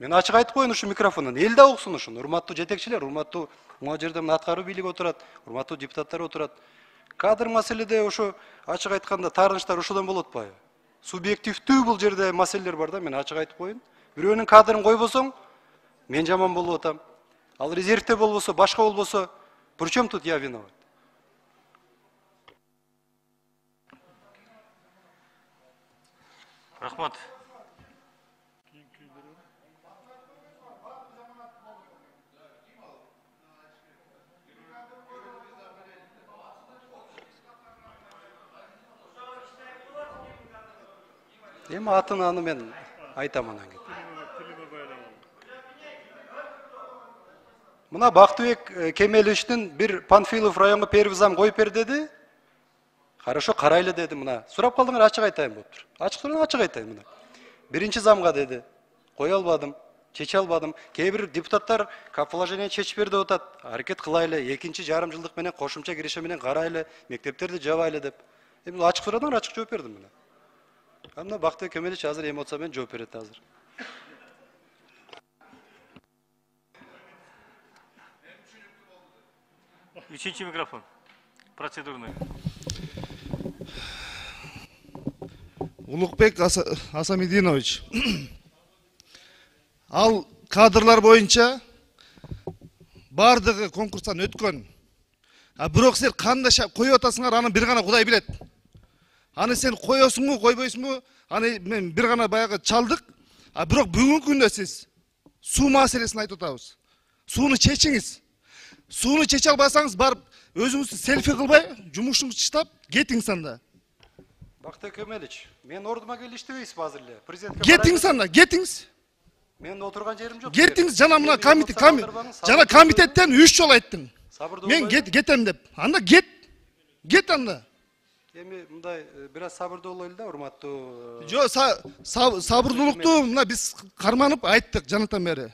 Мен ачык айтып коеюн ушу микрофондон. Эл да уксун ушуну. Урматтуу жетекчилер, урматтуу мына жерде аткаруу бийлиги отурат, урматтуу депутаттар отурат. Кадр маселеде ошо ачык айтканда таарынычтар ошодон болуп атпайбы? Субъективдүү бул жерде маселелер бар да, мен ачык айтып коеюн. Бирөөнүн кадрын койбосоң, мен жаман болуп атам. Ал резервде болбосо, башка болбосо, причем тут я виноват? Рахмат. Эми атын аны мен айтам анан кийин. Мына Бактыбек Кемеловичтин бир Панфилов районго первый зам коюп бер деди. Хорошо, карайлы деди мына. Сурап калдыңар, ачык айтайын болуптур. Ачык айтайын мына. Биринчи замга деди. Кое албадым, чече албадым. Кээ бир депутаттар положение чечип бер деп атат. Аракет кылайлы, экинчи жарым жылдык менен кошумча киреше менен карайлы, мектептерди жабайлы деп. Эми ачык сурадыңар, ачык жооп бердим мына. Мына Бактыбек Кемелович азыр эмоция менен жооп берет азыр. Üçüncü mikrofon. Процедурный. Улукбек Асамидинович, ал кадрлар боюнча бардыгы конкурстан өткөн. Бирок сен кандай коюп атасыңар, аны бир гана Кудай билет. Аны сен коесуңбу, койбойсуңбу? Аны мен бир гана баягы чалдык. Бирок бүгүнкү күндө сиз суу маселесин айтып атабыз. Сууну чечиңиз. Сууну чече албасаңыз, барып өзүңүздү селфи кылбай, жумушуңузду чыштап кетиңиз анда. Бактыбек Кемелович, мен ордума келип иштебейсизби азыр эле? Президентке Кетиңиз анда, кетиңиз. Мен отурган жерим жок. Кетиңиз, жана мына комитеттен 3 жолу айттың. Мен кетем деп. Анда кет. Кет анда. Эми мындай бир аз сабырдуу болойлу да, урматтуу. Жо, сабырдуулукту мына биз карманып айттык жанатан бери.